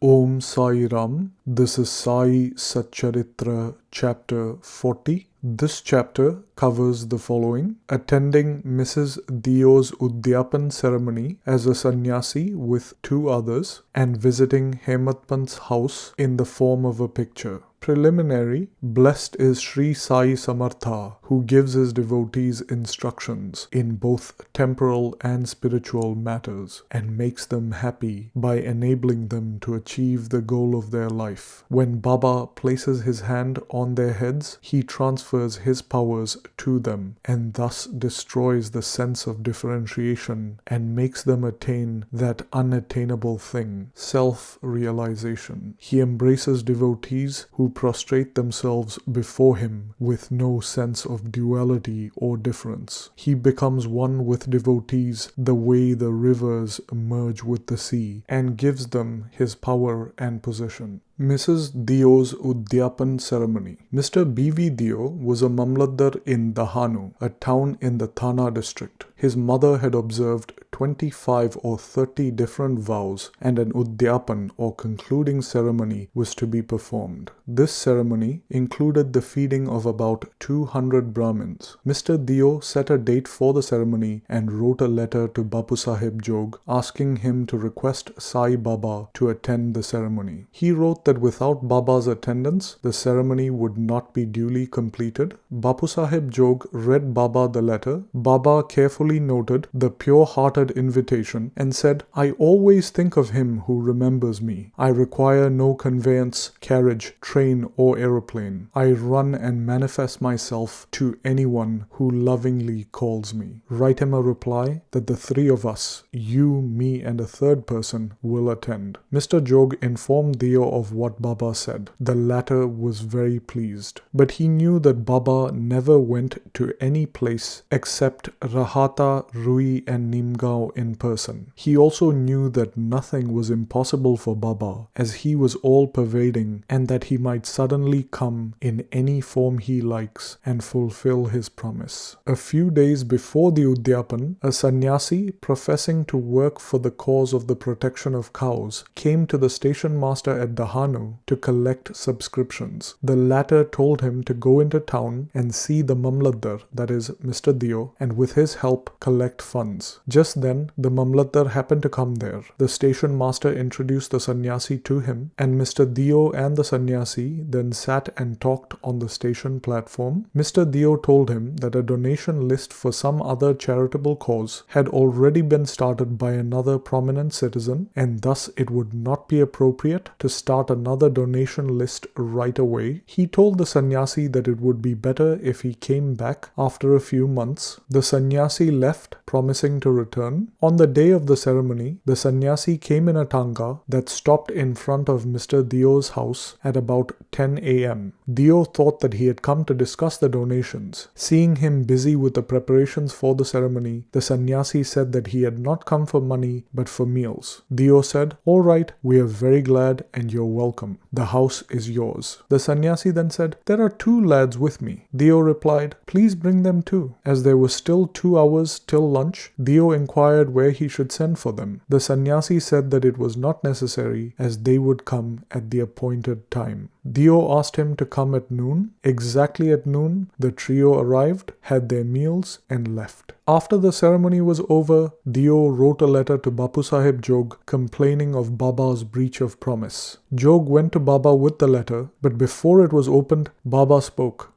Om Sai Ram. This is Sai Satcharitra chapter 40. This chapter covers the following: attending Mrs.Deo's Udyapan ceremony as a sannyasi with two others, and visiting Hemadpant's house in the form of a picture. Preliminary: blessed is Shri Sai Samartha, who gives his devotees instructions in both temporal and spiritual matters and makes them happy by enabling them to achieve the goal of their life. When Baba places his hand on their heads, he transfers his powers to them and thus destroys the sense of differentiation and makes them attain that unattainable thing, self-realization. He embraces devotees who prostrate themselves before him with no sense of duality or difference. He becomes one with devotees the way the rivers merge with the sea, and gives them his power and possession. Mrs.Deo's Udyapan ceremony. Mr.B.V.Deo was a Mamlatdar in Dahanu, a town in the Thana District. His mother had observed 25 or 30 different vows, and an Udyapan or concluding ceremony was to be performed. This ceremony included the feeding of about 200 Brahmins. Mr.Deo set a date for the ceremony and wrote a letter to Bapusaheb Jog asking him to request Sai Baba to attend the ceremony. He wrote that without Baba's attendance, the ceremony would not be duly completed. Bapusaheb Jog read Baba the letter. Baba carefully noted the pure-hearted invitation and said, "I always think of him who remembers me. I require no conveyance, carriage, train or aeroplane. I run and manifest myself to anyone who lovingly calls me. Write him a reply that the three of us, you, me and a third person, will attend." Mr.Jog informed Deo of what Baba said. The latter was very pleased, but he knew that Baba never went to any place except Rahata, Rui and Nimgaon in person. He also knew that nothing was impossible for Baba, as he was all-pervading, and that he might suddenly come in any form he likes and fulfill his promise. A few days before the Udyapan, a sannyasi professing to work for the cause of the protection of cows came to the station master at Dahanu to collect subscriptions. The latter told him to go into town and see the Mamlatdar, that is Mr.Deo, and with his help collect funds. Just then, the Mamlatdar happened to come there. The station master introduced the sannyasi to him, and Mr.Deo and the sannyasi then sat and talked on the station platform. Mr.Deo told him that a donation list for some other charitable cause had already been started by another prominent citizen, and thus it would not be appropriate to start another donation list right away. He told the sannyasi that it would be better if he came back after a few months. The sannyasi left, promising to return. On the day of the ceremony, the sannyasi came in a tanga that stopped in front of Mr.Deo's house at about 10 a.m. Deo thought that he had come to discuss the donations. Seeing him busy with the preparations for the ceremony, the sannyasi said that he had not come for money but for meals. Deo said, "All right, we are very glad and you're welcome. The house is yours." The sannyasi then said, "There are two lads with me." Deo replied, "Please bring them too." As there were still 2 hours till lunch, Deo inquired where he should send for them. The sannyasi said that it was not necessary, as they would come at the appointed time. Deo asked him to come at noon. Exactly at noon, the trio arrived, had their meals, and left. After the ceremony was over, Deo wrote a letter to Bapusaheb Jog complaining of Baba's breach of promise. Jog went to Baba with the letter, but before it was opened, Baba spoke.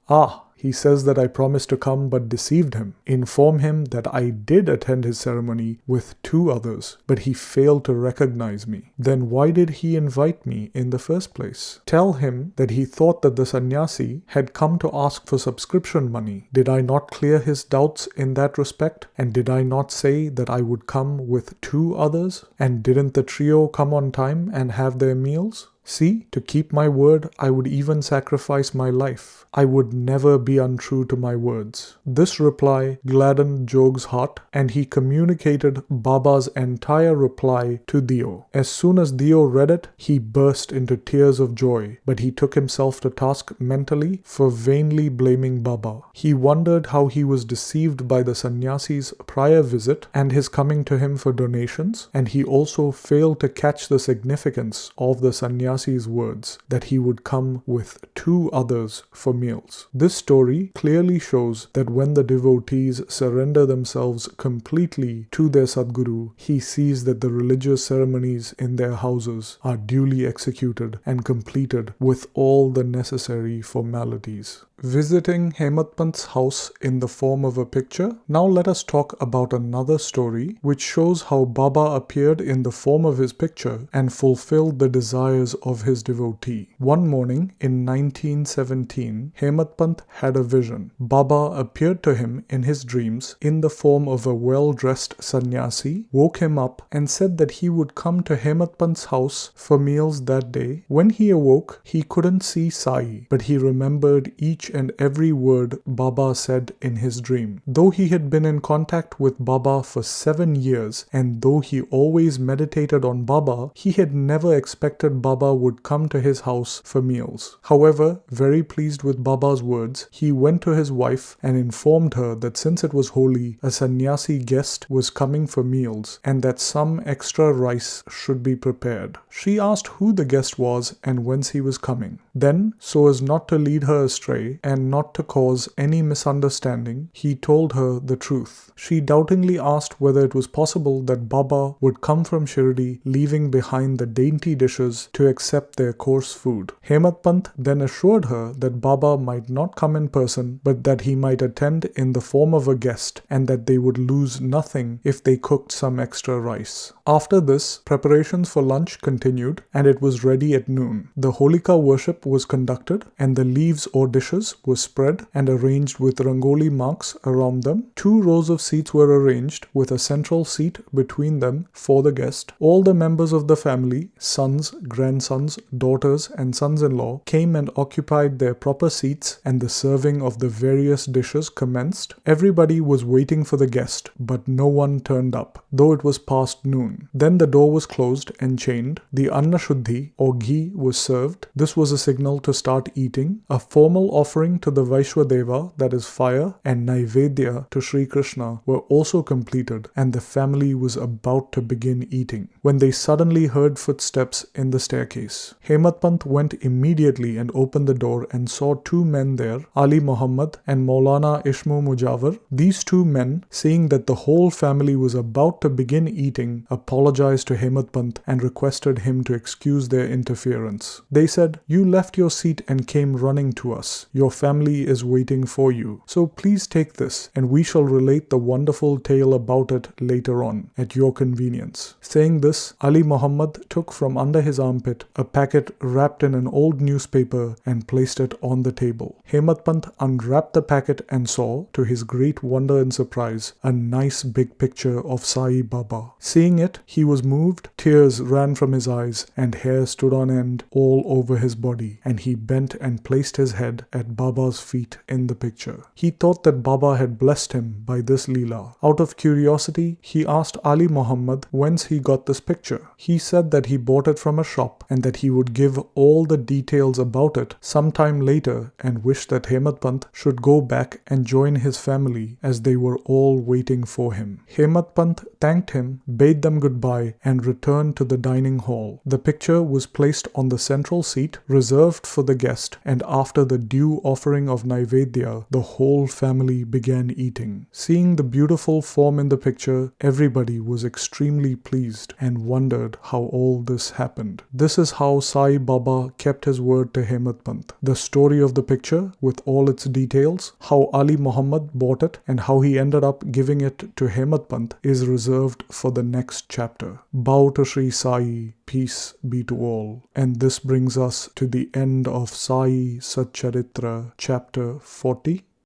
He says that I promised to come but deceived him. Inform him that I did attend his ceremony with 2 others, but he failed to recognize me. Then why did he invite me in the first place? Tell him that he thought that the sannyasi had come to ask for subscription money. Did I not clear his doubts in that respect? And did I not say that I would come with 2 others? And didn't the trio come on time and have their meals? See, to keep my word, I would even sacrifice my life. I would never be untrue to my words. This reply gladdened Jog's heart, and he communicated Baba's entire reply to Deo. As soon as Deo read it, he burst into tears of joy, but he took himself to task mentally for vainly blaming Baba. He wondered how he was deceived by the Sannyasi's prior visit and his coming to him for donations, and he also failed to catch the significance of the Sannyasi's words that he would come with 2 others for meals. This story clearly shows that when the devotees surrender themselves completely to their Sadguru, he sees that the religious ceremonies in their houses are duly executed and completed with all the necessary formalities. Visiting Hemadpant's house in the form of a picture. Now let us talk about another story which shows how Baba appeared in the form of his picture and fulfilled the desires of his devotee. One morning in 1917, Hemadpant had a vision. Baba appeared to him in his dreams in the form of a well-dressed sannyasi, woke him up and said that he would come to Hemadpant's house for meals that day. When he awoke, he couldn't see Sai, but he remembered each and every word Baba said in his dream. Though he had been in contact with Baba for 7 years, and though he always meditated on Baba, he had never expected Baba would come to his house for meals. However, very pleased with Baba's words, he went to his wife and informed her that since it was holy, a sannyasi guest was coming for meals and that some extra rice should be prepared. She asked who the guest was and whence he was coming. Then, so as not to lead her astray and not to cause any misunderstanding, he told her the truth. She doubtingly asked whether it was possible that Baba would come from Shirdi, leaving behind the dainty dishes to accept their coarse food. Hemadpant then assured her that Baba might not come in person, but that he might attend in the form of a guest, and that they would lose nothing if they cooked some extra rice. After this, preparations for lunch continued, and it was ready at noon. The Holika worship was conducted, and the leaves or dishes were spread and arranged with rangoli marks around them. 2 rows of seats were arranged with a central seat between them for the guest. All the members of the family, sons, grandsons, daughters, and sons-in-law came and occupied their proper seats, and the serving of the various dishes commenced. Everybody was waiting for the guest, but no one turned up, though it was past noon. Then the door was closed and chained. The Anna Shuddhi or ghee was served. This was a signal to start eating. A formal offering to the Vaishwadeva, that is fire, and Naivedya to Sri Krishna were also completed, and the family was about to begin eating, when they suddenly heard footsteps in the staircase. Hemadpant went immediately and opened the door and saw 2 men there, Ali Muhammad and Maulana Ishmu Mujawar. These 2 men, seeing that the whole family was about to begin eating, apologized to Hemadpant and requested him to excuse their interference. They said, "You left your seat and came running to us. Your family is waiting for you. So please take this, and we shall relate the wonderful tale about it later on, at your convenience." Saying this, Ali Muhammad took from under his armpit a packet wrapped in an old newspaper and placed it on the table. Hemadpant unwrapped the packet and saw, to his great wonder and surprise, a nice big picture of Sai Baba. Seeing it, he was moved, tears ran from his eyes, and hair stood on end all over his body, and he bent and placed his head at Baba's feet in the picture. He thought that Baba had blessed him by this Leela. Out of curiosity, he asked Ali Muhammad whence he got this picture. He said that he bought it from a shop and that he would give all the details about it sometime later, and wished that Hemadpant should go back and join his family as they were all waiting for him. Hemadpant thanked him, bade them goodbye, and returned to the dining hall. The picture was placed on the central seat reserved for the guest, and after the due offering of Naivedya, the whole family began eating. Seeing the beautiful form in the picture, everybody was extremely pleased and wondered how all this happened. This is how Sai Baba kept his word to Hemadpant. The story of the picture, with all its details, how Ali Muhammad bought it, and how he ended up giving it to Hemadpant, is reserved for the next chapter. Bow to Shri Sai, peace be to all. And this brings us to the end of Sai Satcharitra chapter 40.